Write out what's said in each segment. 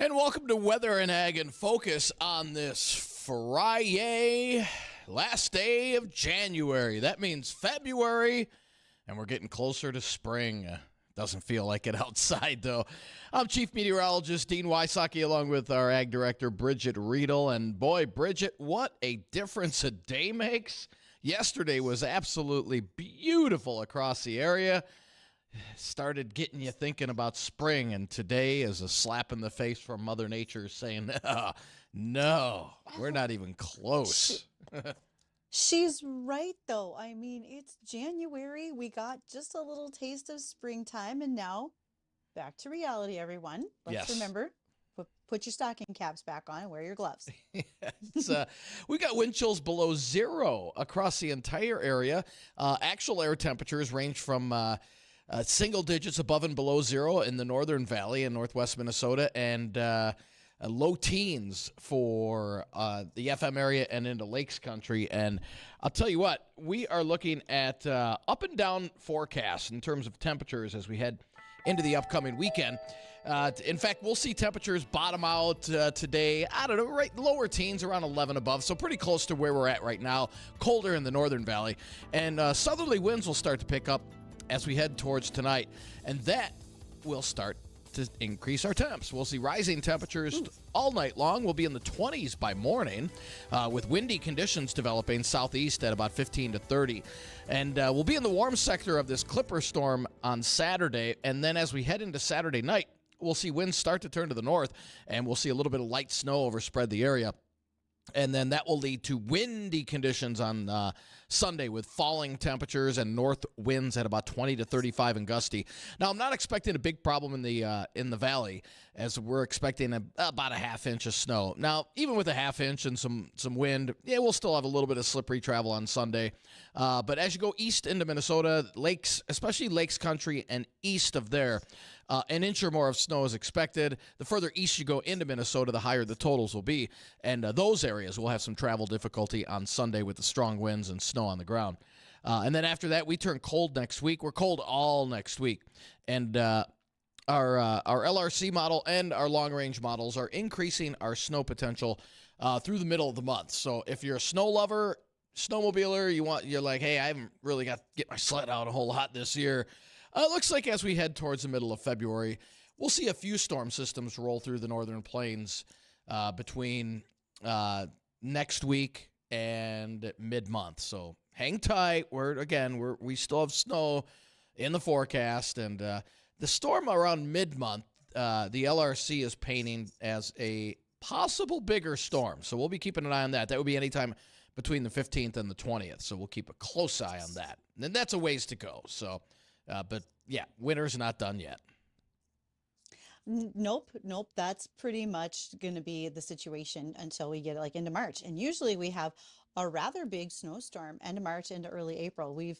And welcome to Weather and Ag in Focus on this Friday, last day of January. That means February, and we're getting closer to spring. Doesn't feel like it outside, though. I'm Chief Meteorologist Dean Wysocki, along with our Ag Director, Bridgette Readel. And boy, Bridgette, what a difference a day makes. Yesterday was absolutely beautiful across the area. Started getting you thinking about spring, and today is a slap in the face from Mother Nature saying, no, we're not even close. She's right, though. I mean, it's January. We got just a little taste of springtime, and now back to reality, everyone. Let's remember, put your stocking caps back on and wear your gloves. We got wind chills below zero across the entire area. Actual air temperatures range from single digits above and below zero in the Northern Valley in northwest Minnesota, and low teens for the FM area and into Lakes Country. And I'll tell you what, we are looking at up and down forecasts in terms of temperatures as we head into the upcoming weekend. In fact, we'll see temperatures bottom out today, I don't know, right lower teens, around 11 above, so pretty close to where we're at right now, colder in the Northern Valley. And southerly winds will start to pick up as we head towards tonight, and that will start to increase our temps. We'll see rising temperatures all night long. We'll be in the 20s by morning, with windy conditions developing southeast at about 15 to 30. And we'll be in the warm sector of this Clipper storm on Saturday, and then as we head into Saturday night, we'll see winds start to turn to the north, and we'll see a little bit of light snow overspread the area. And then that will lead to windy conditions on Sunday with falling temperatures and north winds at about 20 to 35 and gusty. Now, I'm not expecting a big problem in the valley, as we're expecting about a half inch of snow. Now, even with a half inch and some wind, yeah, we'll still have a little bit of slippery travel on Sunday. But as you go east into Minnesota, lakes, especially Lakes Country and east of there, an inch or more of snow is expected. The further east you go into Minnesota, the higher the totals will be. And those areas will have some travel difficulty on Sunday with the strong winds and snow on the ground. And then after that, we turn cold next week. We're cold all next week. And our LRC model and our long-range models are increasing our snow potential through the middle of the month. So if you're a snow lover, snowmobiler, you're like, hey, I haven't really got to get my sled out a whole lot this year. It looks like as we head towards the middle of February, we'll see a few storm systems roll through the northern plains between next week and mid-month. So hang tight. We still have snow in the forecast, and the storm around mid-month, the LRC is painting as a possible bigger storm. So we'll be keeping an eye on that. That would be anytime between the 15th and the 20th. So we'll keep a close eye on that. And that's a ways to go. So. But yeah, winter's not done yet. Nope. That's pretty much going to be the situation until we get into March. And usually we have a rather big snowstorm end of March into early April. We've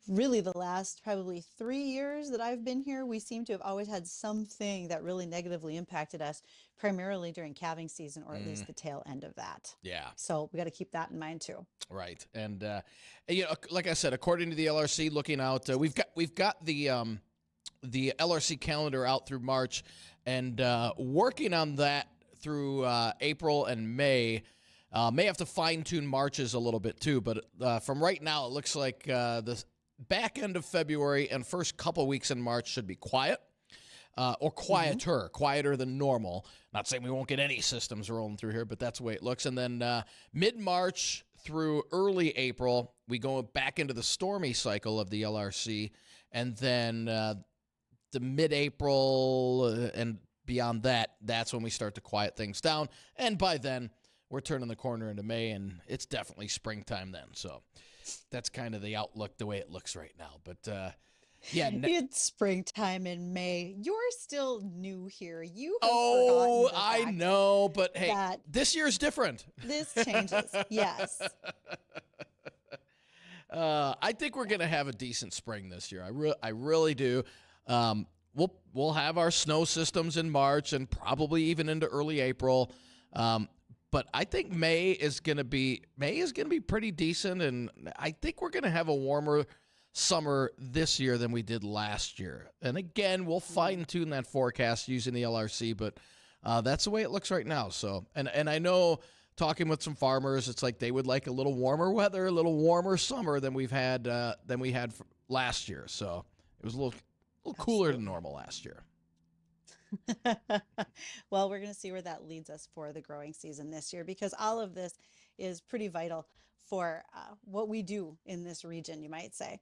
really the last probably 3 years that I've been here, we seem to have always had something that really negatively impacted us, primarily during calving season, or at least the tail end of that. Yeah. So we got to keep that in mind too. Right. And like I said, according to the LRC, looking out, we've got the LRC calendar out through March, and working on that through April and May. May have to fine-tune Marches a little bit too, but from right now, it looks like the back end of February and first couple weeks in March should be quiet, or quieter than normal. Not saying we won't get any systems rolling through here, but that's the way it looks. And then mid-March through early April, we go back into the stormy cycle of the LRC, and then the mid-April and beyond that, that's when we start to quiet things down. And by then, we're turning the corner into May, and it's definitely springtime then. So that's kind of the outlook, the way it looks right now. But yeah, it's springtime in May. You're still new here. You have oh, forgotten the I fact know, but hey, that this year's different. this changes. Yes. I think we're gonna have a decent spring this year. I really do. We'll have our snow systems in March and probably even into early April. But I think May is going to be pretty decent, and I think we're going to have a warmer summer this year than we did last year. And again, we'll fine-tune that forecast using the LRC, but That's the way it looks right now. So, and I know talking with some farmers, it's like they would like a little warmer weather, a little warmer summer than we had last year. So it was a little cooler than Absolutely. normal last year. Well, we're going to see where that leads us for the growing season this year, because all of this is pretty vital for what we do in this region, you might say.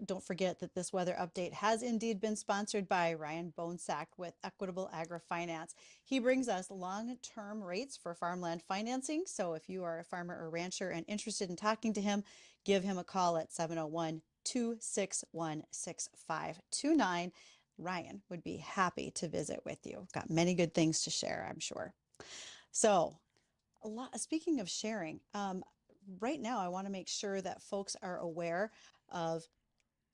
Don't forget that this weather update has indeed been sponsored by Ryan Bonesack with Equitable Agri-Finance. He brings us long-term rates for farmland financing. So if you are a farmer or rancher and interested in talking to him, give him a call at 701 261 6529. Ryan would be happy to visit with you. Got many good things to share, I'm sure. So, speaking of sharing, right now I want to make sure that folks are aware of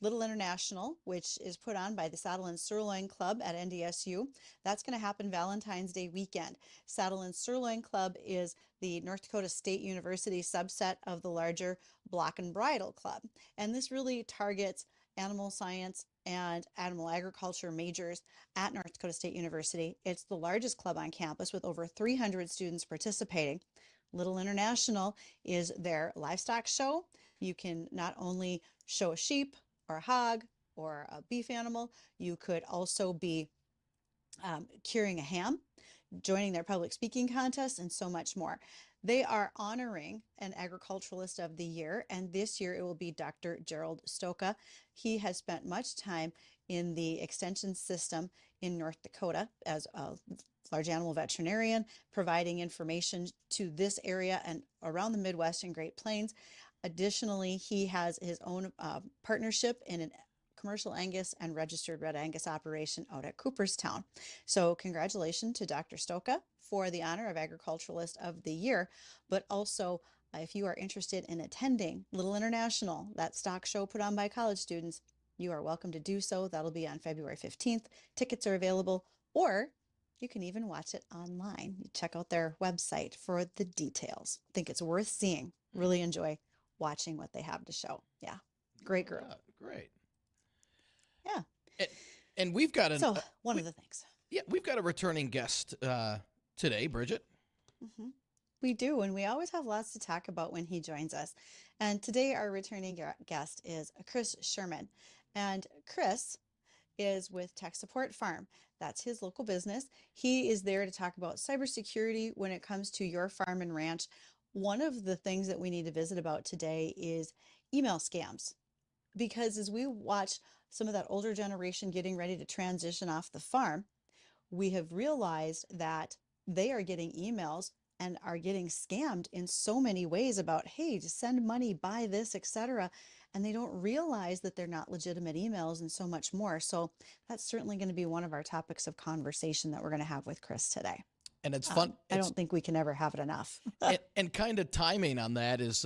Little International, which is put on by the Saddle and Sirloin Club at NDSU. That's going to happen Valentine's Day weekend. Saddle and Sirloin Club is the North Dakota State University subset of the larger Block and Bridle Club. And this really targets animal science and animal agriculture majors at North Dakota State University. It's the largest club on campus with over 300 students participating. Little International is their livestock show. You can not only show a sheep or a hog or a beef animal, you could also be curing a ham, joining their public speaking contest, and so much more. They are honoring an agriculturalist of the year, and this year it will be Dr. Gerald Stoka. He has spent much time in the extension system in North Dakota as a large animal veterinarian, providing information to this area and around the Midwest and Great Plains. Additionally, he has his own partnership in an commercial Angus and registered red Angus operation out at Cooperstown. So congratulations to Dr. Stoka for the honor of Agriculturalist of the Year, but also if you are interested in attending Little International, that stock show put on by college students, you are welcome to do so. That'll be on February 15th. Tickets are available, or you can even watch it online. You check out their website for the details. I think it's worth seeing. Really enjoy watching what they have to show. Yeah, great group. Yeah, great. Yeah. And, and we've got So one of the things. yeah, we've got a returning guest today, Bridgette. hmm We do, and we always have lots to talk about when he joins us. And today our returning guest is Chris Sherman. And Chris is with Tech Support Farm. That's his local business. He is there to talk about cybersecurity when it comes to your farm and ranch. One of the things that we need to visit about today is email scams, because as we watch some of that older generation getting ready to transition off the farm, we have realized that they are getting emails and are getting scammed in so many ways about, hey, to send money, buy this, etc. And they don't realize that they're not legitimate emails and so much more. So that's certainly going to be one of our topics of conversation that we're going to have with Chris today. And it's fun. I don't think we can ever have it enough. And kind of timing on that is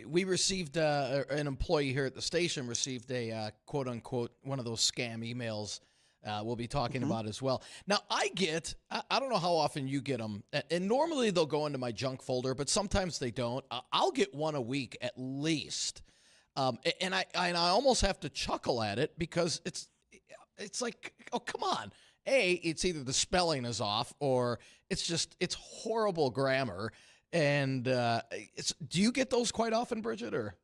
we received an employee here at the station received a quote unquote one of those scam emails. We'll be talking about as well. Now, I don't know how often you get them, and normally they'll go into my junk folder, but sometimes they don't. I'll get one a week at least, and I almost have to chuckle at it because it's like, oh, come on. It's either the spelling is off or it's horrible grammar. And do you get those quite often, Bridgette, or?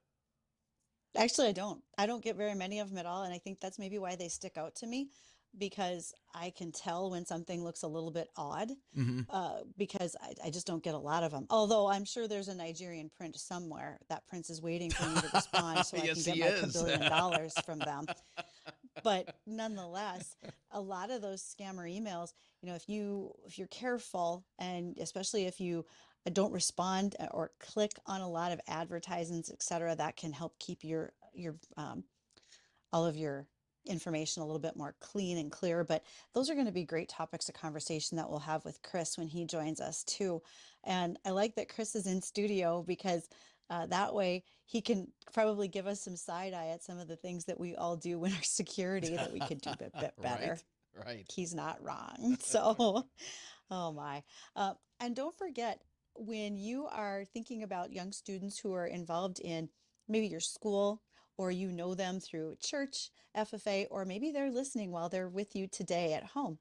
Actually, I don't. I don't get very many of them at all. And I think that's maybe why they stick out to me, because I can tell when something looks a little bit odd, because I just don't get a lot of them. Although I'm sure there's a Nigerian prince somewhere. That prince is waiting for me to respond so Yes, I can he get my is. $1 billion from them. But nonetheless, a lot of those scammer emails, if you're careful, and especially if you don't respond or click on a lot of advertisements, etc., that can help keep your all of your information a little bit more clean and clear. But those are going to be great topics of conversation that we'll have with Chris when he joins us too. And I like that Chris is in studio, because that way he can probably give us some side eye at some of the things that we all do in our security that we could do a bit better. Right. He's not wrong. So, oh my. And don't forget, when you are thinking about young students who are involved in maybe your school, or them through church, FFA, or maybe they're listening while they're with you today at home,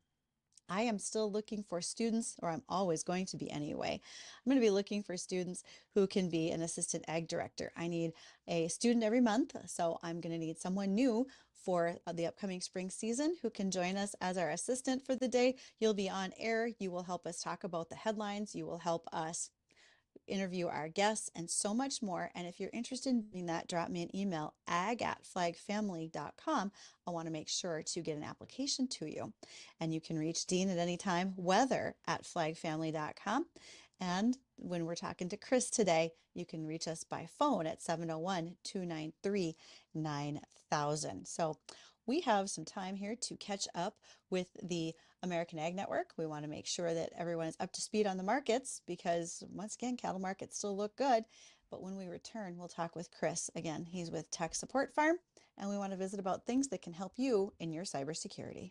I am still looking for students, or I'm always going to be anyway. I'm going to be looking for students who can be an assistant ag director. I need a student every month, so I'm going to need someone new for the upcoming spring season who can join us as our assistant for the day. You'll be on air. You will help us talk about the headlines. You will help us interview our guests, and so much more. And if you're interested in doing that, drop me an email, ag@flagfamily.com. I want to make sure to get an application to you. And you can reach Dean at any time, weather@flagfamily.com. And when we're talking to Chris today, you can reach us by phone at 701-293-9000. So we have some time here to catch up with the American Ag Network. We want to make sure that everyone is up to speed on the markets because, once again, cattle markets still look good. But when we return, we'll talk with Chris again. He's with Tech Support Farm, and we want to visit about things that can help you in your cybersecurity.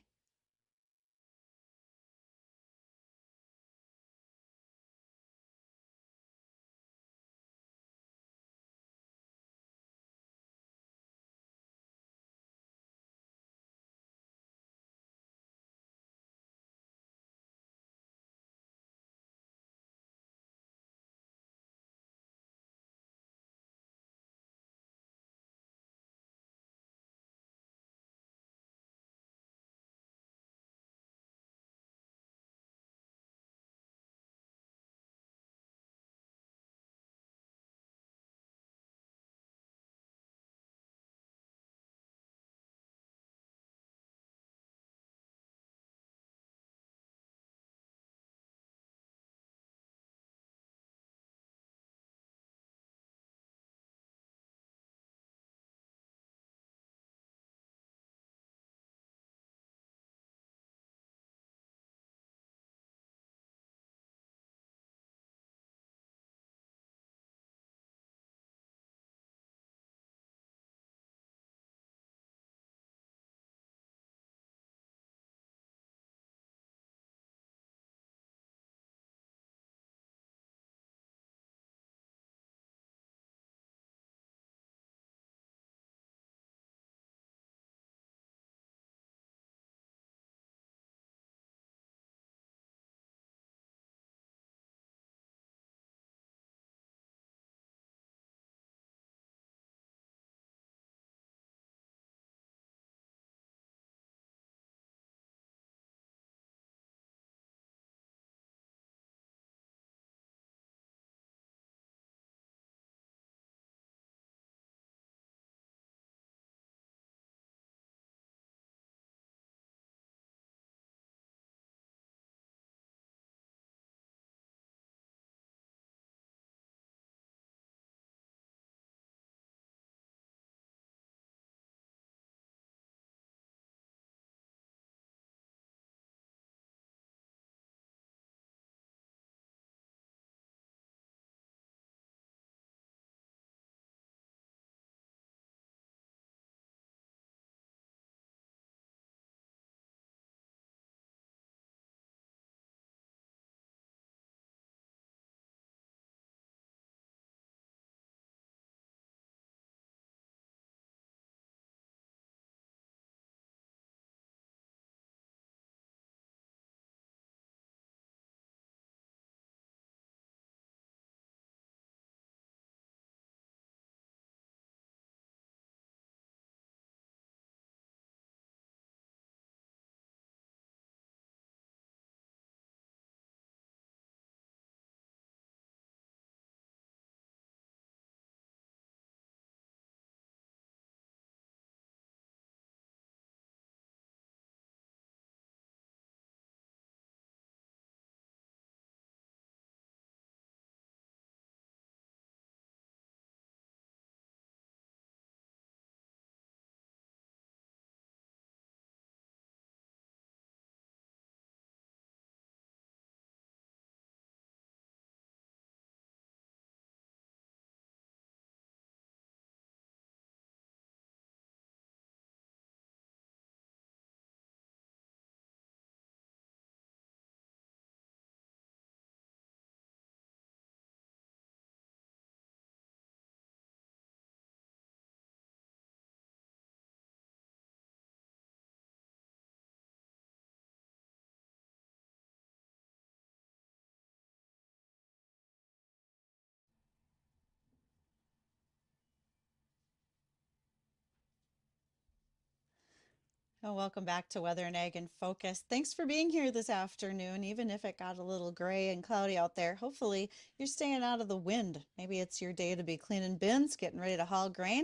Oh, welcome back to Weather and Ag in Focus. Thanks for being here this afternoon, even if it got a little gray and cloudy out there. Hopefully, you're staying out of the wind. Maybe it's your day to be cleaning bins, getting ready to haul grain.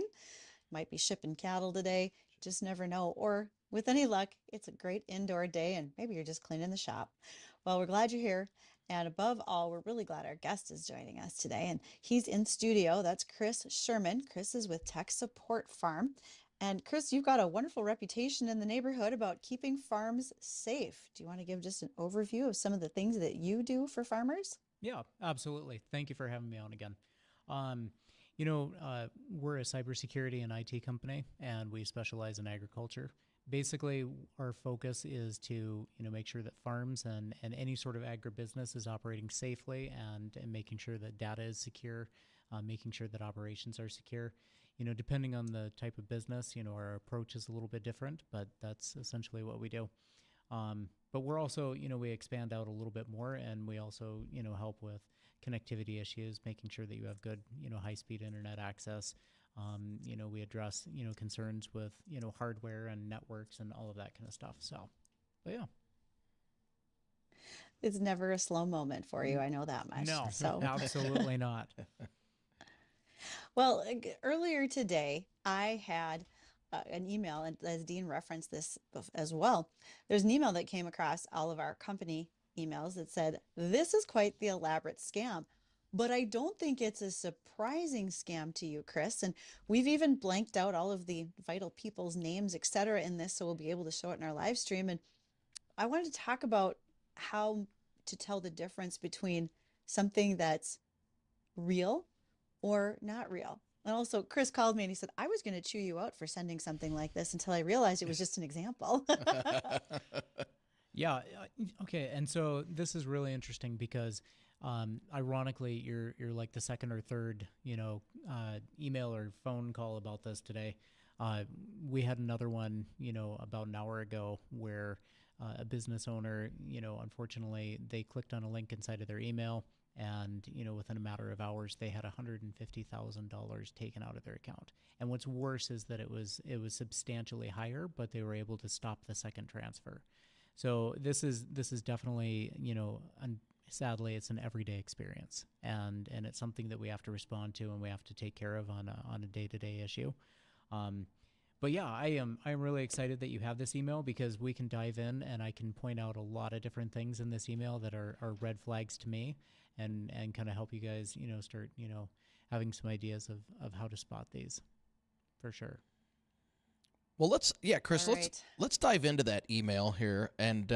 Might be shipping cattle today. You just never know. Or with any luck, it's a great indoor day and maybe you're just cleaning the shop. Well, we're glad you're here. And above all, we're really glad our guest is joining us today. And he's in studio. That's Chris Sherman. Chris is with Tech Support Farm. And Chris, you've got a wonderful reputation in the neighborhood about keeping farms safe. Do you want to give just an overview of some of the things that you do for farmers? Yeah, absolutely. Thank you for having me on again. Um, we're a cybersecurity and IT company, and we specialize in agriculture. Basically, our focus is to make sure that farms and any sort of agribusiness is operating safely and making sure that data is secure, making sure that operations are secure. Depending on the type of business, our approach is a little bit different, but that's essentially what we do. But we're also, we expand out a little bit more, and we also, help with connectivity issues, making sure that you have good, high-speed internet access. We address, concerns with, hardware and networks and all of that kind of stuff. So, but yeah. It's never a slow moment for you. I know that much. No, So, absolutely not. well, earlier today, I had an email, and as Dean referenced this as well, there's an email that came across all of our company emails that said, "This is quite the elaborate scam." But I don't think it's a surprising scam to you, Chris. And we've even blanked out all of the vital people's names, et cetera, in this, so we'll be able to show it in our live stream. And I wanted to talk about how to tell the difference between something that's real or not real. And also, Chris called me and he said, I was going to chew you out for sending something like this until I realized it was just an example. Yeah. Okay. And so this is really interesting because, ironically, you're like the second or third, email or phone call about this today. We had another one, about an hour ago where a business owner, unfortunately, they clicked on a link inside of their email. And, within a matter of hours, they had $150,000 taken out of their account. And what's worse is that it was substantially higher, but they were able to stop the second transfer. So this is definitely, sadly, it's an everyday experience, and it's something that we have to respond to and we have to take care of on a day-to-day issue. But yeah, I'm really excited that you have this email because we can dive in and I can point out a lot of different things in this email that are red flags to me and kind of help you guys, start, having some ideas of how to spot these for sure. Well, Chris, All right. let's dive into that email here. And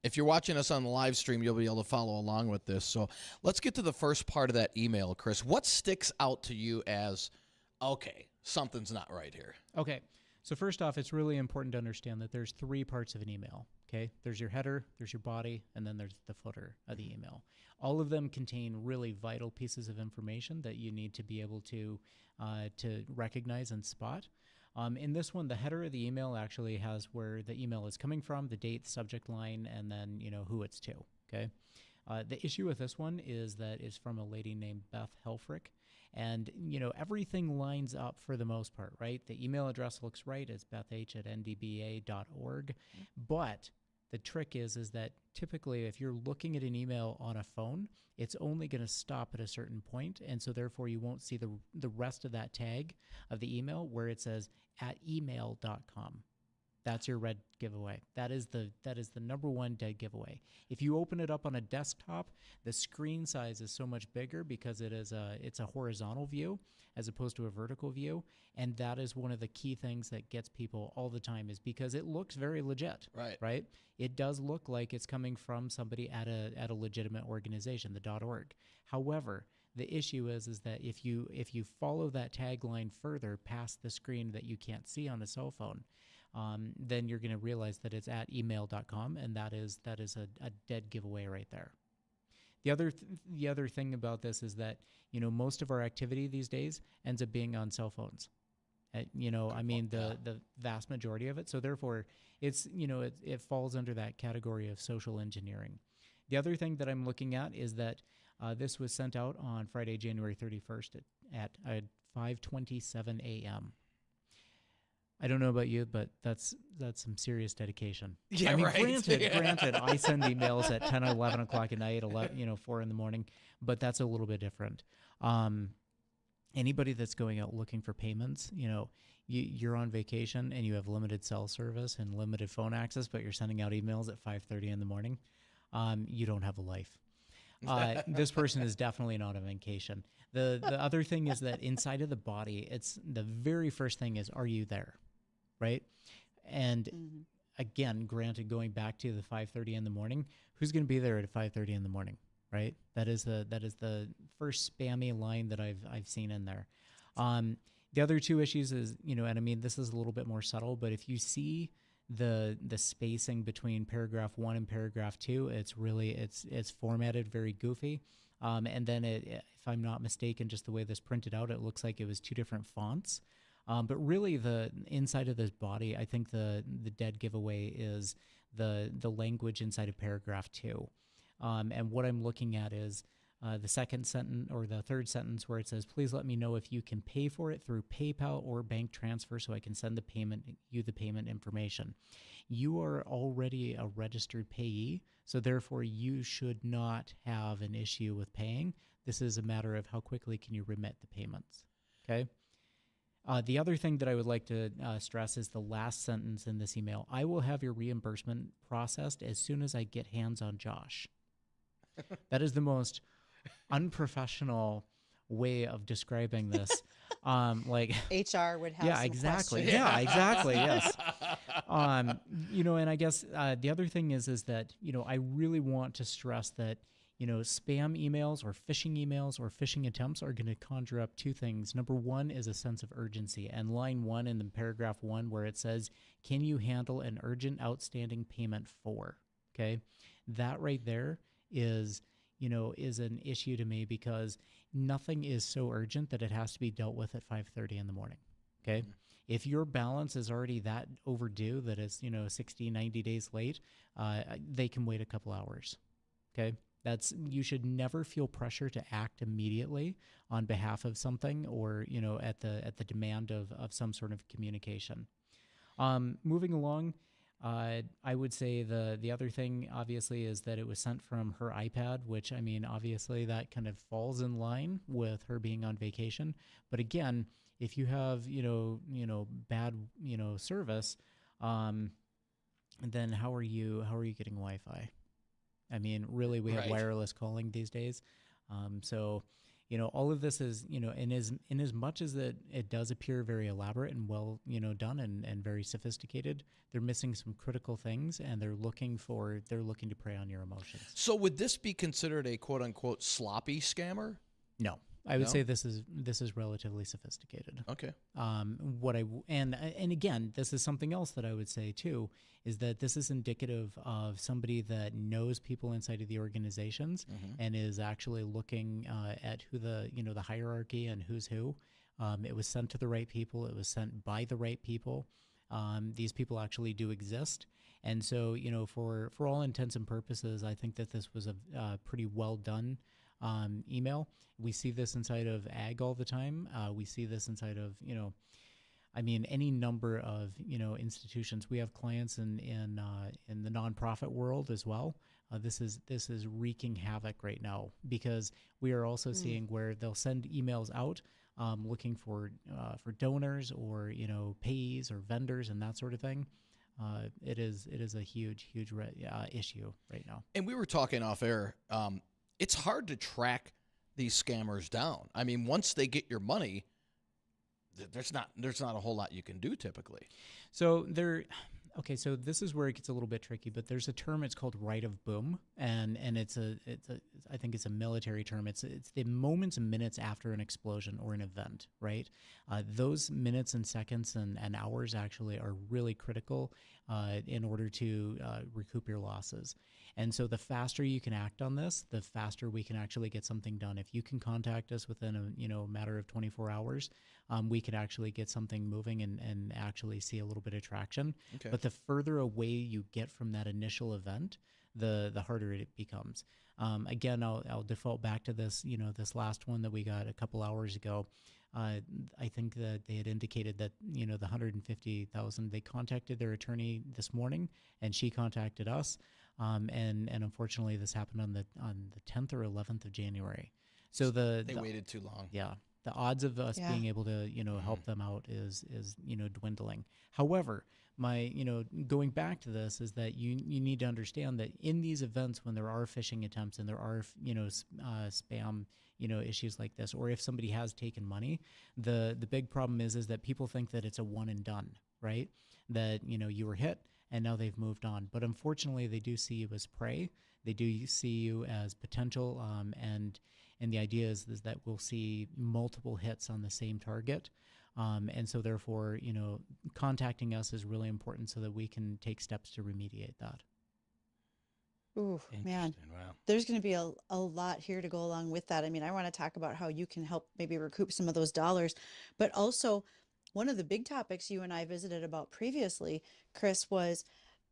if you're watching us on the live stream, you'll be able to follow along with this. So let's get to the first part of that email, Chris. What sticks out to you as, okay, something's not right here? Okay. So first off, it's really important to understand that there's three parts of an email. Okay. There's your header, there's your body, and then there's the footer of the email. All of them contain really vital pieces of information that you need to be able to recognize and spot. In this one, the header of the email actually has where the email is coming from, the date, subject line, and then, who it's to. Okay. The issue with this one is that it's from a lady named Beth Helfrich. And, everything lines up for the most part, right? The email address looks right. It's beth@ndba.org. But the trick is that typically if you're looking at an email on a phone, it's only going to stop at a certain point. And so therefore you won't see the rest of that tag of the email where it says @email.com. That's your red giveaway. That is the number one dead giveaway. If you open it up on a desktop, the screen size is so much bigger because it's a horizontal view as opposed to a vertical view, and that is one of the key things that gets people all the time is because it looks very legit. Right? It does look like it's coming from somebody at a legitimate organization, the .org. However, the issue is that if you follow that tagline further past the screen that you can't see on a cell phone, then you're going to realize that it's @email.com, and that is a dead giveaway right there. The other thing about this is that most of our activity these days ends up being on cell phones. The vast majority of it. So therefore, it's it falls under that category of social engineering. The other thing that I'm looking at is that this was sent out on Friday, January 31st at 5:27 a.m. I don't know about you, but that's some serious dedication. Yeah, I mean, right. granted, I send emails at 10 or 11 o'clock at night, 4 in the morning, but that's a little bit different. Anybody that's going out looking for payments, you're on vacation and you have limited cell service and limited phone access, but you're sending out emails at 5:30 in the morning. You don't have a life. This person is definitely not on vacation. The other thing is that inside of the body, it's the very first thing is, are you there? Right? And again, granted, going back to the 5:30 in the morning, who's going to be there at 5:30 in the morning? Right? That is the first spammy line that I've seen in there. The other two issues is, and I mean, this is a little bit more subtle, but if you see the spacing between paragraph 1 and paragraph 2, it's formatted very goofy. And then if I'm not mistaken, just the way this printed out, it looks like it was 2 different fonts. But really the inside of this body, I think the dead giveaway is the language inside of paragraph 2. And what I'm looking at is the second sentence or the third sentence where it says, please let me know if you can pay for it through PayPal or bank transfer so I can send the payment information. You are already a registered payee, so therefore you should not have an issue with paying. This is a matter of how quickly can you remit the payments. Okay. The other thing that I would like to stress is the last sentence in this email. I will have your reimbursement processed as soon as I get hands on Josh. That is the most unprofessional way of describing this. HR would have some exactly. questions. Yeah, exactly. Yes. And I guess the other thing is that, I really want to stress that, spam emails or phishing attempts are going to conjure up 2 things. Number 1 is a sense of urgency. And line 1 in the paragraph 1 where it says, can you handle an urgent outstanding payment for? Okay. That right there is an issue to me because nothing is so urgent that it has to be dealt with at 5:30 in the morning. Okay. Mm-hmm. If your balance is already that overdue that it's, 60, 90 days late, they can wait a couple hours. Okay. You should never feel pressure to act immediately on behalf of something or, at the demand of some sort of communication. Moving along, I would say the other thing, obviously, is that it was sent from her iPad, which, I mean, obviously that kind of falls in line with her being on vacation. But again, if you have, bad, service, then how are you getting Wi-Fi? I mean, really, we have wireless calling these days. So, all of this is, in as much as that it does appear very elaborate and well, done and very sophisticated, they're missing some critical things and they're looking to prey on your emotions. So would this be considered a quote unquote sloppy scammer? No. I would say this is relatively sophisticated. Okay. And again, this is something else that I would say too, is that this is indicative of somebody that knows people inside of the organizations and is actually looking at who the hierarchy and who's who. It was sent to the right people. It was sent by the right people. These people actually do exist. And so, for all intents and purposes, I think that this was a pretty well done email. We see this inside of ag all the time. We see this inside of, any number of, institutions. We have clients in the nonprofit world as well. This is wreaking havoc right now because we are also seeing where they'll send emails out looking for donors or, payees or vendors and that sort of thing. It is a huge issue right now. And we were talking off air. It's hard to track these scammers down. I mean, once they get your money, there's not a whole lot you can do typically. So so this is where it gets a little bit tricky, but there's a term, it's called right of boom, and I think it's a military term. It's the moments and minutes after an explosion or an event, right? Those minutes and seconds and hours actually are really critical in order to recoup your losses. And so the faster you can act on this, the faster we can actually get something done. If you can contact us within a matter of 24 hours, we can actually get something moving and actually see a little bit of traction. Okay. But the further away you get from that initial event, the harder it becomes. Again, I'll default back to this, this last one that we got a couple hours ago. I think that they had indicated that, the 150,000, they contacted their attorney this morning, and she contacted us. And unfortunately, this happened on the 10th or 11th of January. So They waited too long. yeah, the odds of us Yeah. being able to, help them out is dwindling. However, going back to this is that you need to understand that in these events, when there are phishing attempts and there are, spam, issues like this, or if somebody has taken money, the big problem is that people think that it's a one and done, right? That, you were hit and now they've moved on. But unfortunately, they do see you as prey. They do see you as potential, and the idea is that we'll see multiple hits on the same target. And so therefore, contacting us is really important so that we can take steps to remediate that. Ooh, man. Interesting. Wow. There's going to be a lot here to go along with that. I mean, I want to talk about how you can help maybe recoup some of those dollars, but also one of the big topics you and I visited about previously, Chris, was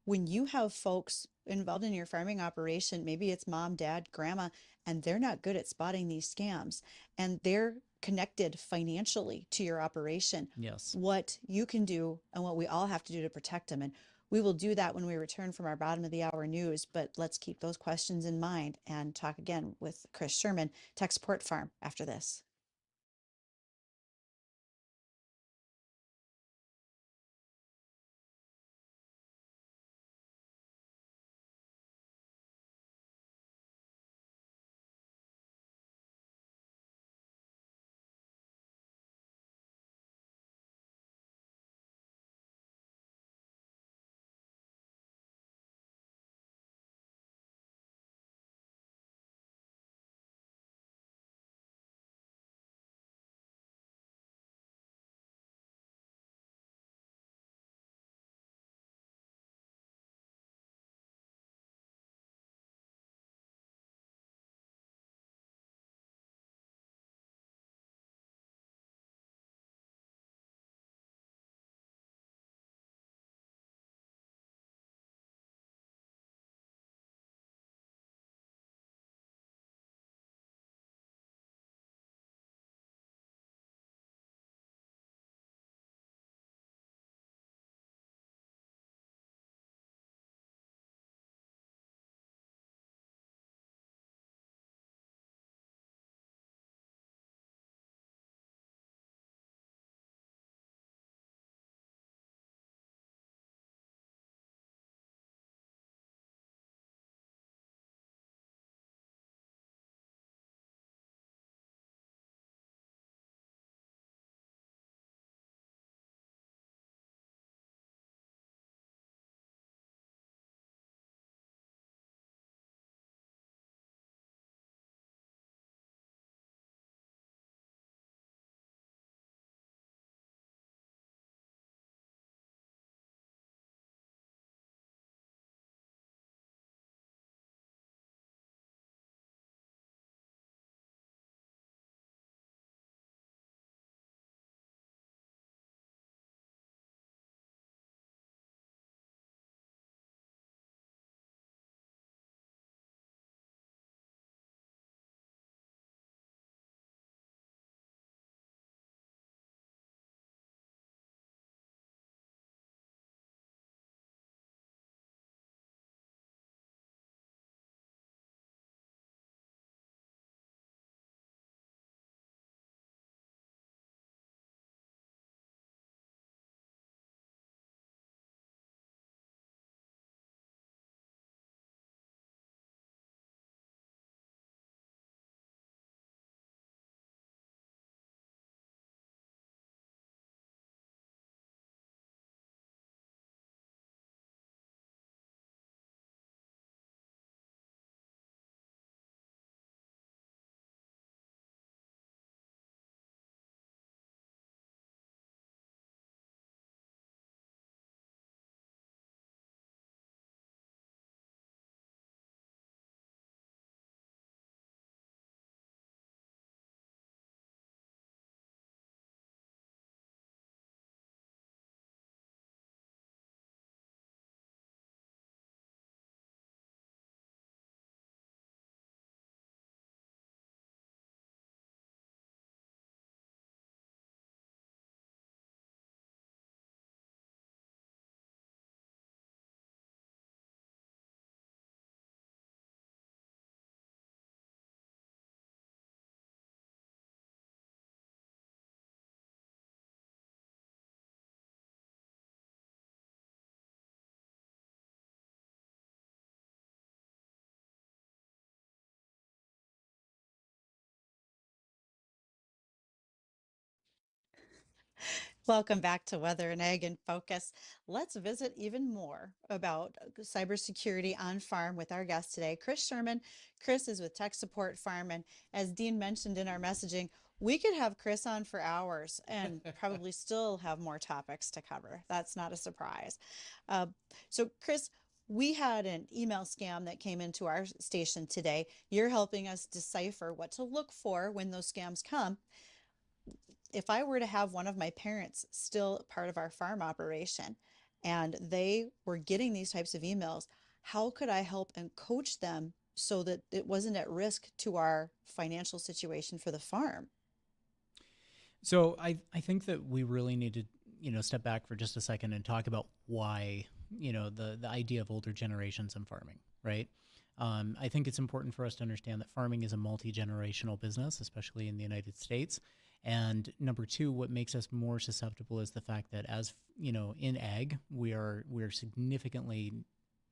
when you have folks involved in your farming operation, maybe it's mom, dad, grandma, and they're not good at spotting these scams and they're connected financially to your operation. Yes. What you can do and what we all have to do to protect them. And we will do that when we return from our bottom of the hour news, but let's keep those questions in mind and talk again with Chris Sherman, Tech Support Farm, after this. Welcome back to Weather and Ag in Focus. Let's visit even more about cybersecurity on farm with our guest today, Chris Sherman. Chris is with Tech Support Farm, and as Dean mentioned in our messaging, we could have Chris on for hours and probably still have more topics to cover. That's not a surprise. Uh, so, Chris, we had an email scam that came into our station today. You're helping us decipher what to look for when those scams come. If I were to have one of my parents still part of our farm operation and they were getting these types of emails, how could I help and coach them so that it wasn't at risk to our financial situation for the farm? So I think that we really need to, step back for just a second and talk about why, the idea of older generations in farming, right? I think it's important for us to understand that farming is a multi-generational business, especially in the United States. And number two, what makes us more susceptible is the fact that as, in ag, we're significantly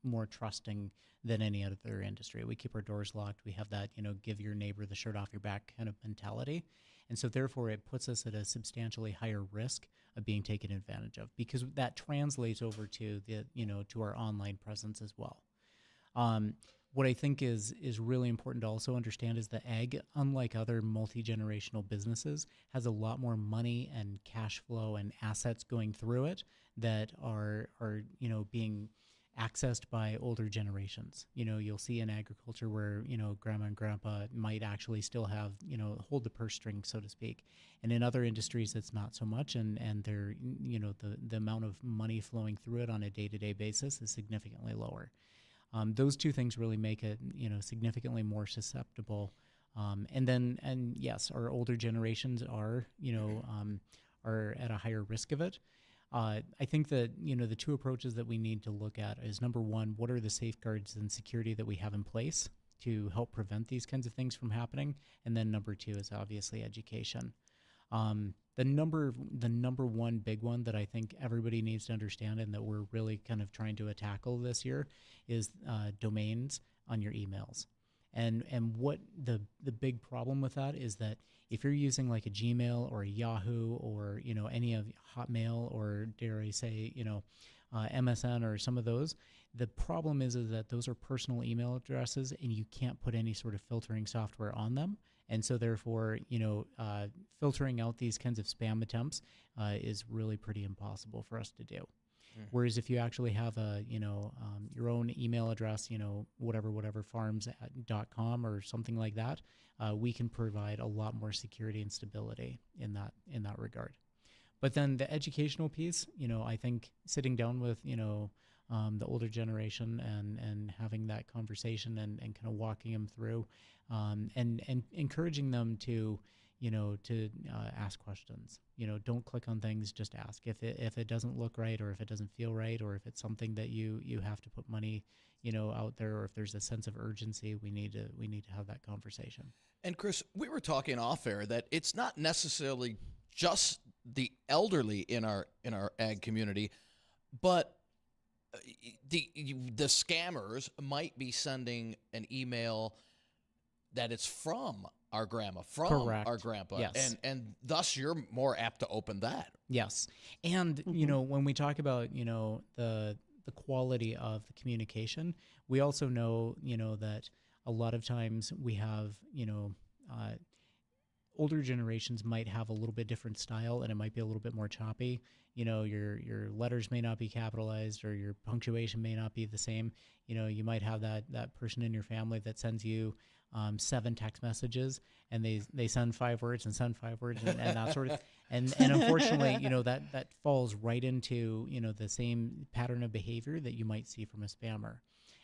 more trusting than any other industry. We keep our doors locked. We have that, give your neighbor the shirt off your back kind of mentality. And so therefore it puts us at a substantially higher risk of being taken advantage of, because that translates over to the, to our online presence as well. What I think is really important to also understand is that ag, unlike other multi-generational businesses, has a lot more money and cash flow and assets going through it that are being accessed by older generations. You'll see in agriculture where, grandma and grandpa might actually still have, hold the purse string, so to speak. And in other industries, it's not so much. And they're, the amount of money flowing through it on a day-to-day basis is significantly lower. Those two things really make it, significantly more susceptible. And yes, our older generations are at a higher risk of it. I think that, the two approaches that we need to look at is, number one, what are the safeguards and security that we have in place to help prevent these kinds of things from happening? And then number two is obviously education. The number one big one that I think everybody needs to understand and that we're really kind of trying to tackle this year is domains on your emails. And what the big problem with that is that if you're using like a Gmail or a Yahoo or, any of Hotmail or dare I say, MSN or some of those, the problem is that those are personal email addresses and you can't put any sort of filtering software on them. And so therefore, filtering out these kinds of spam attempts is really pretty impossible for us to do. Whereas if you actually have a, your own email address, whatever farms.com or something like that, we can provide a lot more security and stability in that regard. But then the educational piece, I think sitting down with, the older generation and having that conversation and kind of walking them through and encouraging them to, ask questions. Don't click on things, just ask. If it doesn't look right or if it doesn't feel right or if it's something that you have to put money, out there, or if there's a sense of urgency, we need to have that conversation. And Chris, we were talking off air that it's not necessarily just the elderly in our ag community, but the scammers might be sending an email that it's from our grandma, from Correct. our grandpa, Yes. and thus you're more apt to open that. Yes. And, when we talk about, the quality of the communication, we also know, that a lot of times we have, older generations might have a little bit different style and it might be a little bit more choppy. Your letters may not be capitalized or your punctuation may not be the same. You might have that person in your family that sends you 7 text messages and they send 5 words and send 5 words and that sort of and unfortunately, that falls right into, the same pattern of behavior that you might see from a spammer.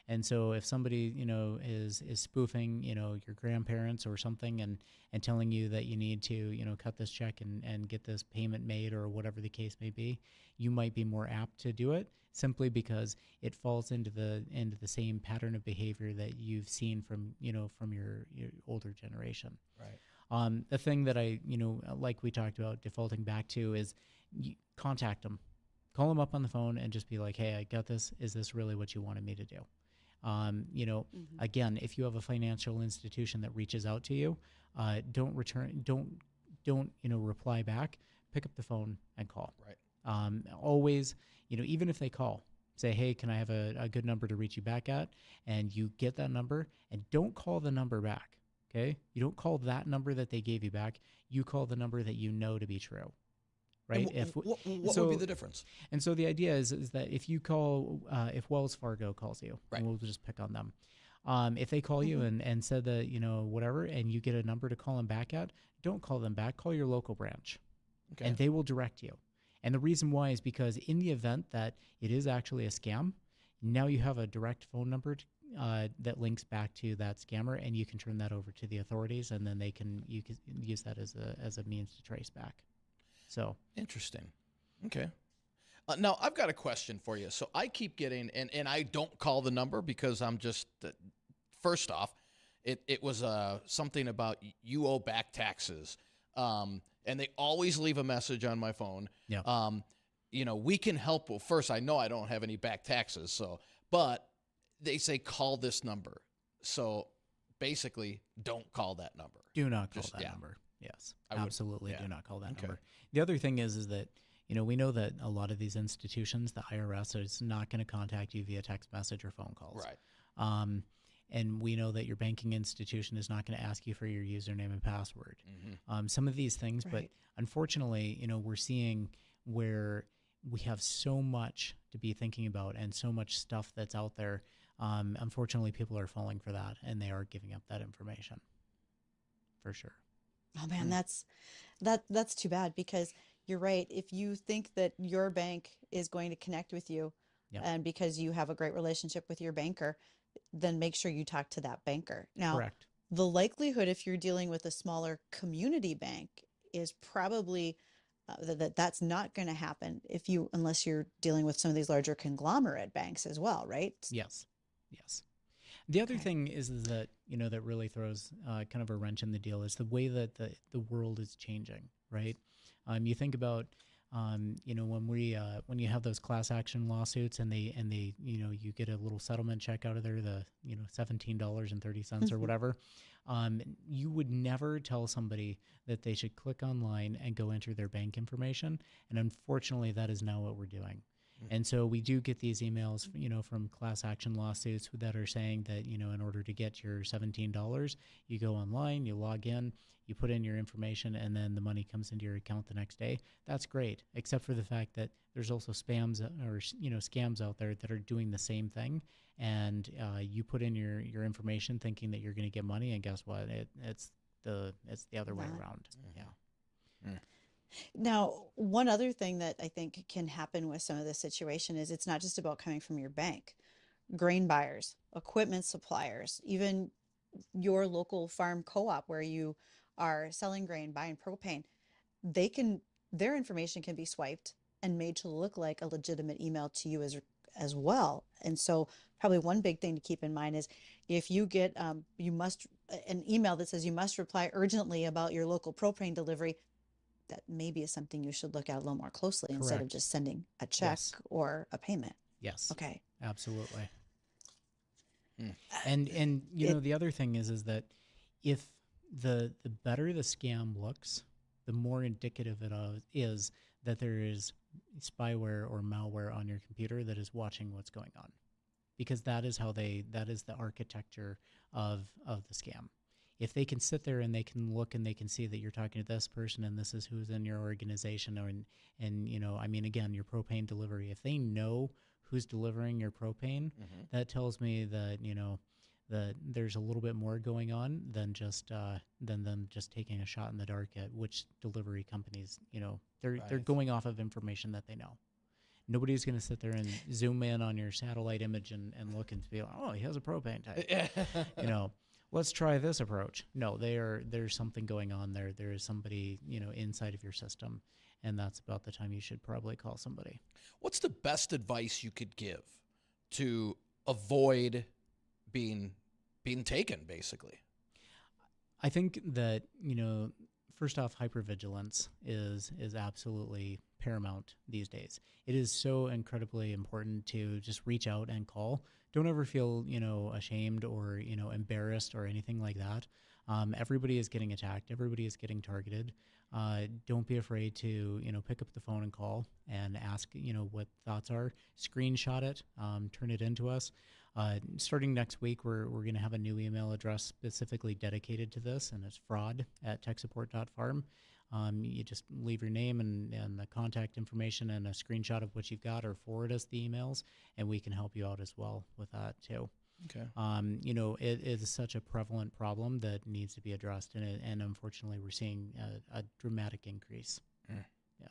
And so if somebody, is spoofing, your grandparents or something and telling you that you need to, cut this check and get this payment made or whatever the case may be, you might be more apt to do it simply because it falls into the same pattern of behavior that you've seen from your older generation. Right. The thing that I, like we talked about defaulting back to is contact them. Call them up on the phone and just be like, hey, I got this. Is this really what you wanted me to do? Again, if you have a financial institution that reaches out to you, don't reply back. pick up the phone and call. Right. Always, even if they call, say, hey, can I have a good number to reach you back at? And you get that number, and don't call the number back, okay? You don't call that number that they gave you back. You call the number that you know to be true, right? What would be the difference? And so the idea is that if you call, if Wells Fargo calls you, Right. and we'll just pick on them. If they call you and said that, whatever, and you get a number to call them back at, don't call them back. Call your local branch, Okay. and they will direct you. And the reason why is because in the event that it is actually a scam, now you have a direct phone number that links back to that scammer, and you can turn that over to the authorities, and then you can use that as a means to trace back. So Interesting. Okay. Now, I've got a question for you. So I keep getting, and I don't call the number because I'm just, first off, it was something about you owe back taxes. And they always leave a message on my phone. Yeah. We can help. Well, first, I know I don't have any back taxes. But they say call this number. So basically, don't call that number. Do not call that number. Yes, absolutely. Yeah. Do not call that Okay. number. The other thing is that, we know that a lot of these institutions, the IRS, is not going to contact you via text message or phone calls. Right. And we know that your banking institution is not going to ask you for your username and password. Mm-hmm. Some of these things, but Right. unfortunately, we're seeing where we have so much to be thinking about and so much stuff that's out there. Unfortunately, people are falling for that, and they are giving up that information. For sure. Oh man, that's too bad, because you're right. If you think that your bank is going to connect with you, Yep. and because you have a great relationship with your banker, then make sure you talk to that banker. Now, Correct. the likelihood, if you're dealing with a smaller community bank, is probably that's not going to happen unless you're dealing with some of these larger conglomerate banks as well, right? Yes. The other Okay. thing is that, that really throws kind of a wrench in the deal is the way that the world is changing, right? You think about, when you have those class action lawsuits and they you get a little settlement check out of there, the $17.30 or whatever. You would never tell somebody that they should click online and go enter their bank information, and unfortunately, that is now what we're doing. And so we do get these emails, from class action lawsuits that are saying that, in order to get your $17, you go online, you log in, you put in your information, and then the money comes into your account the next day. That's great, except for the fact that there's also spams or, scams out there that are doing the same thing. And you put in your information thinking that you're going to get money, and guess what? It's the other way Not. around. Yeah. Now, one other thing that I think can happen with some of this situation is it's not just about coming from your bank. Grain buyers, equipment suppliers, even your local farm co-op where you are selling grain, buying propane, their information can be swiped and made to look like a legitimate email to you as well. And so probably one big thing to keep in mind is if you get an email that says you must reply urgently about your local propane delivery, that maybe is something you should look at a little more closely instead of Correct. just sending a check Yes. or a payment. Yes. Okay. Absolutely. Hmm. And the other thing is that if the better the scam looks, the more indicative it is that there is spyware or malware on your computer that is watching what's going on, because that is the architecture of the scam. If they can sit there and they can look and they can see that you're talking to this person and this is who's in your organization, again, your propane delivery, if they know who's delivering your propane, that tells me that, that there's a little bit more going on than them just taking a shot in the dark at which delivery companies, they're Right. going off of information that they know. Nobody's going to sit there and zoom in on your satellite image and look and be like, oh, he has a propane tank. Let's try this approach. No, there's something going on there. There is somebody, inside of your system, and that's about the time you should probably call somebody. What's the best advice you could give to avoid being taken, basically? I think that, first off, hypervigilance is absolutely paramount these days. It is so incredibly important to just reach out and call. Don't ever feel, ashamed or, embarrassed or anything like that. Everybody is getting attacked. Everybody is getting targeted. Don't be afraid to, pick up the phone and call and ask, what thoughts are. Screenshot it, turn it into us. Starting next week, we're going to have a new email address specifically dedicated to this, and it's fraud@techsupport.farm. You just leave your name and the contact information and a screenshot of what you've got, or forward us the emails, and we can help you out as well with that too. Okay. It is such a prevalent problem that needs to be addressed, and unfortunately, we're seeing a dramatic increase. Mm. Yeah.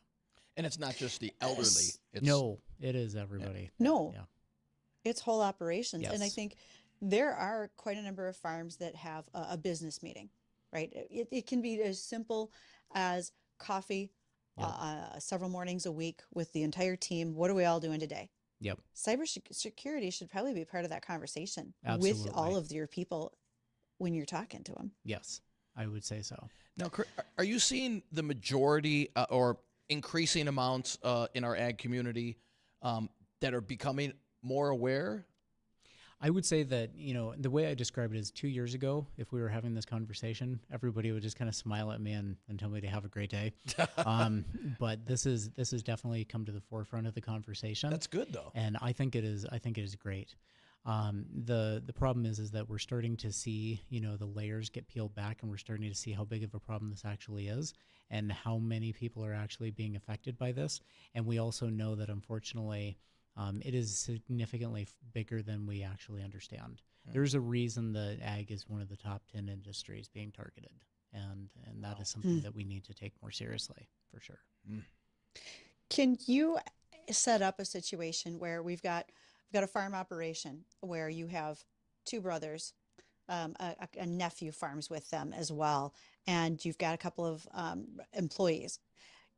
And it's not just the elderly. No, it is everybody. No, Yeah. it's whole operations. And I Yes. think there are quite a number of farms that have a business meeting, right? It can be as simple as coffee Yep. several mornings a week with the entire team. What are we all doing today? Yep. Cybersecurity should probably be part of that conversation with all Absolutely. of your people when you're talking to them. Yes, I would say so. Now, are you seeing the majority or increasing amounts in our ag community that are becoming more aware? I would say that, the way I describe it is 2 years ago, if we were having this conversation, everybody would just kind of smile at me and tell me to have a great day. But this is definitely come to the forefront of the conversation. That's good, though. And I think it is great. The problem is that we're starting to see, the layers get peeled back, and we're starting to see how big of a problem this actually is and how many people are actually being affected by this. And we also know that, unfortunately, it is significantly bigger than we actually understand. There's a reason that ag is one of the top 10 industries being targeted, and that is something that we need to take more seriously, for sure. Can you set up a situation where we've got a farm operation where you have two brothers, a nephew farms with them as well, and you've got a couple of employees?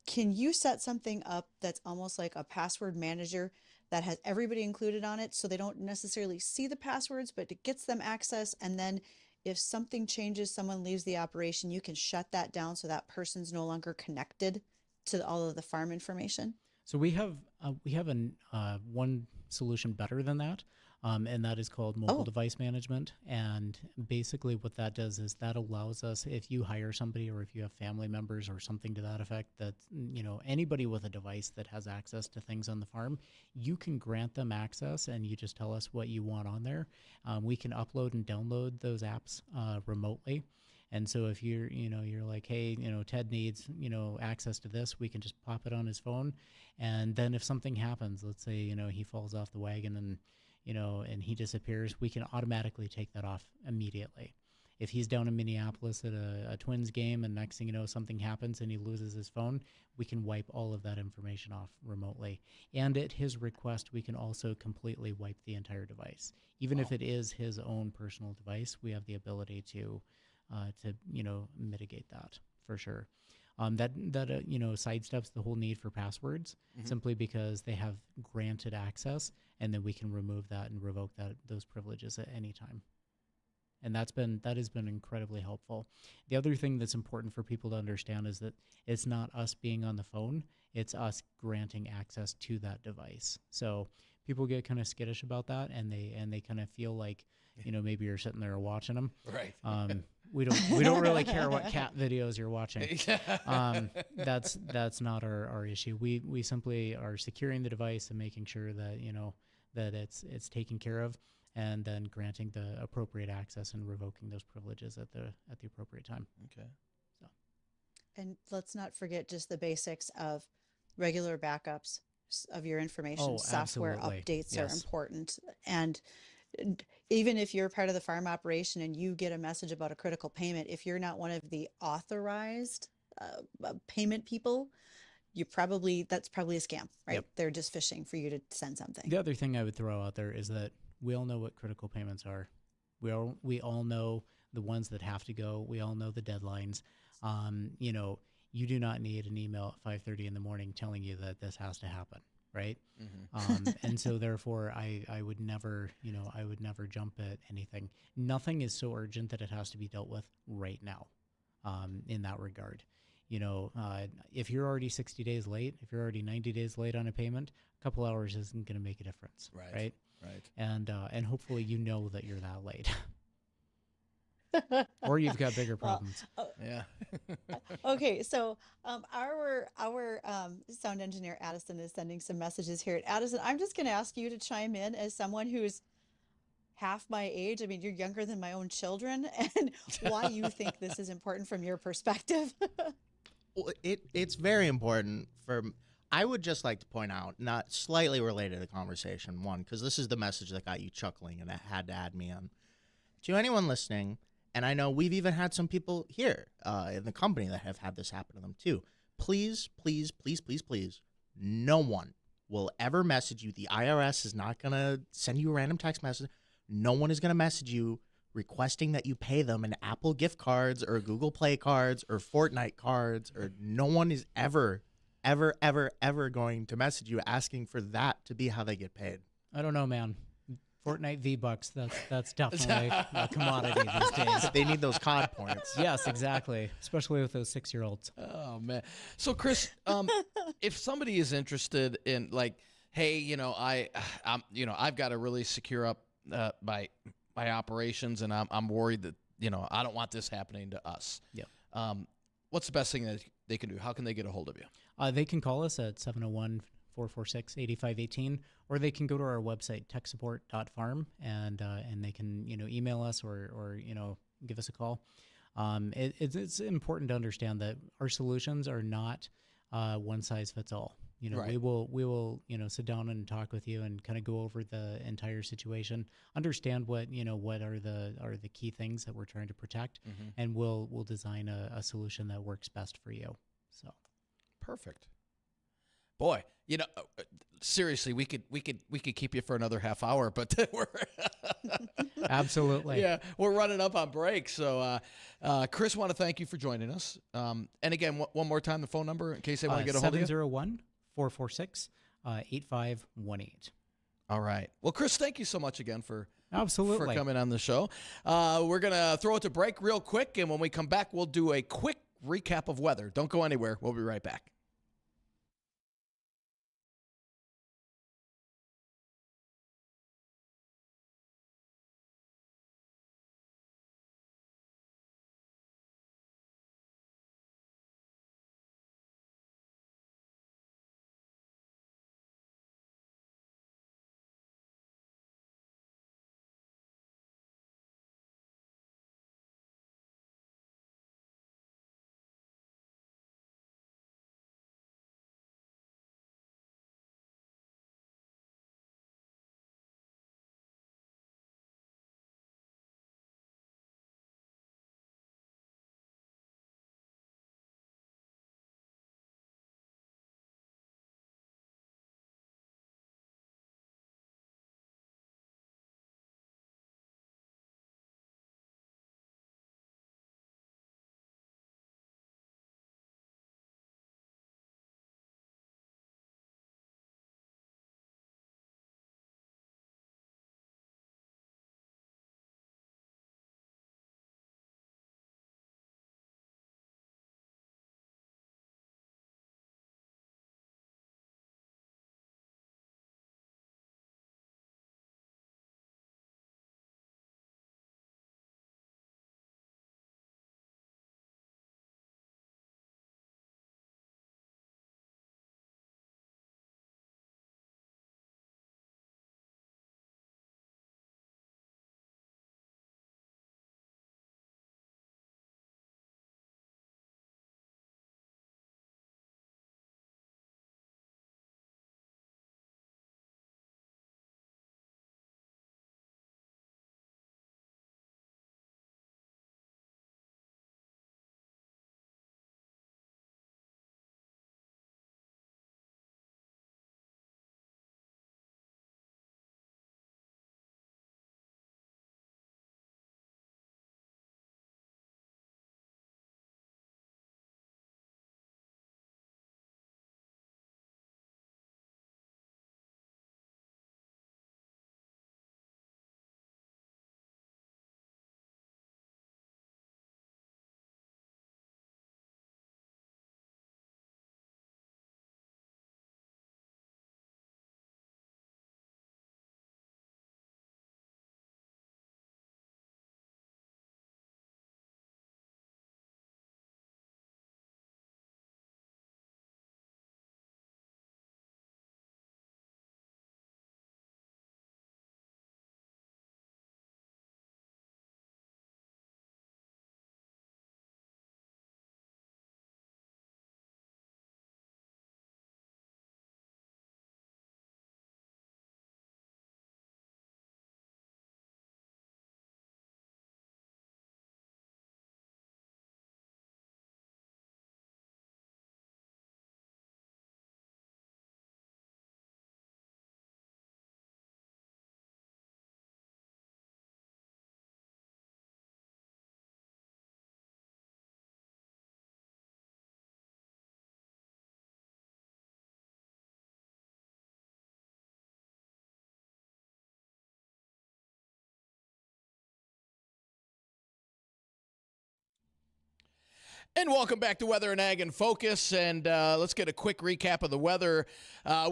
Can you set something up that's almost like a password manager that has everybody included on it, so they don't necessarily see the passwords, but it gets them access? And then if something changes, someone leaves the operation, you can shut that down so that person's no longer connected to all of the farm information? So we have one solution better than that, and that is called mobile device management. And basically what that does is that allows us, if you hire somebody or if you have family members or something to that effect, that, anybody with a device that has access to things on the farm, you can grant them access, and you just tell us what you want on there. We can upload and download those apps remotely. And so if you're like, hey, Ted needs, access to this, we can just pop it on his phone. And then if something happens, let's say, he falls off the wagon and he disappears, we can automatically take that off immediately. If he's down in Minneapolis at a Twins game and next thing you know, something happens and he loses his phone, we can wipe all of that information off remotely. And at his request, we can also completely wipe the entire device. Even if it is his own personal device, we have the ability to mitigate that for sure. That sidesteps the whole need for passwords, simply because they have granted access, and then we can remove that and revoke those privileges at any time. And that has been incredibly helpful. The other thing that's important for people to understand is that it's not us being on the phone, it's us granting access to that device. So people get kind of skittish about that, and they kind of feel like, maybe you're sitting there watching them. Right. We don't really care what cat videos you're watching. That's not our issue. We simply are securing the device and making sure that that it's taken care of, and then granting the appropriate access and revoking those privileges at the appropriate time. Okay. So. And let's not forget just the basics of regular backups of your information. Software Absolutely. updates Yes. are important. And even if you're part of the farm operation and you get a message about a critical payment, if you're not one of the authorized payment people, that's probably a scam, right? Yep. They're just fishing for you to send something. The other thing I would throw out there is that we all know what critical payments are. We all know the ones that have to go. We all know the deadlines. You do not need an email at 5:30 in the morning telling you that this has to happen, right? And so therefore I would never jump at anything. Nothing is so urgent that it has to be dealt with right now, in that regard. If you're already 60 days late, if you're already 90 days late on a payment, a couple hours isn't going to make a difference. Right. Right. And hopefully that you're that late. or you've got bigger Well, problems. Yeah. okay, so our sound engineer Addison is sending some messages here. Addison, I'm just going to ask you to chime in as someone who's half my age. I mean, you're younger than my own children, and why you think this is important from your perspective. Well, it's very important for. I would just like to point out, not slightly related to the conversation, one, because this is the message that got you chuckling and that had to add me in. To anyone listening, and I know we've even had some people here in the company that have had this happen to them too. Please, please, please, please, please, no one will ever message you. The IRS is not going to send you a random text message. No one is going to message you requesting that you pay them in Apple gift cards or Google Play cards or Fortnite cards, or no one is ever going to message you asking for that to be how they get paid. I don't know, man. Fortnite V-Bucks, that's definitely a commodity these days. They need those COD points. Yes, exactly. Especially with those 6-year-olds. Oh man. So Chris, if somebody is interested in like, hey, I've got to really secure up my operations, and I'm worried that I don't want this happening to us. Yeah. What's the best thing that they can do? How can they get a hold of you? They can call us at 701-446-8518, or they can go to our website, techsupport.farm, and they can email us or give us a call. It's important to understand that our solutions are not one size fits all. Right. we will sit down and talk with you and kind of go over the entire situation, understand what are the key things that we're trying to protect, and we'll design a solution that works best for you. So perfect. Boy, seriously, we could keep you for another half hour, but we're absolutely. Yeah, we're running up on break. So, Chris, want to thank you for joining us. And again, one more time, the phone number in case they want to get a hold of you. 701-446-8518. All right. Well, Chris, thank you so much again for Absolutely. coming on the show. We're gonna throw it to break real quick, and when we come back, we'll do a quick recap of weather. Don't go anywhere. We'll be right back. And welcome back to Weather and Ag in Focus. And let's get a quick recap of the weather.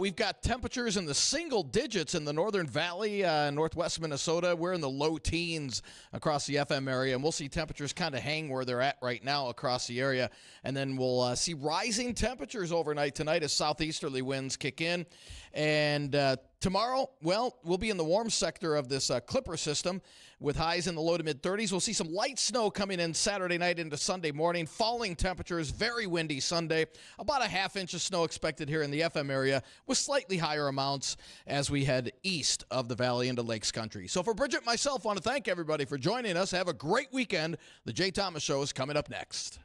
We've got temperatures in the single digits in the Northern Valley, northwest Minnesota. We're in the low teens across the FM area, and we'll see temperatures kind of hang where they're at right now across the area. And then we'll see rising temperatures overnight tonight as southeasterly winds kick in. And tomorrow, well, we'll be in the warm sector of this Clipper system with highs in the low to mid-30s. We'll see some light snow coming in Saturday night into Sunday morning. Falling temperatures, very windy Sunday. About a half inch of snow expected here in the FM area with slightly higher amounts as we head east of the valley into Lakes Country. So for Bridgette and myself, I want to thank everybody for joining us. Have a great weekend. The Jay Thomas Show is coming up next.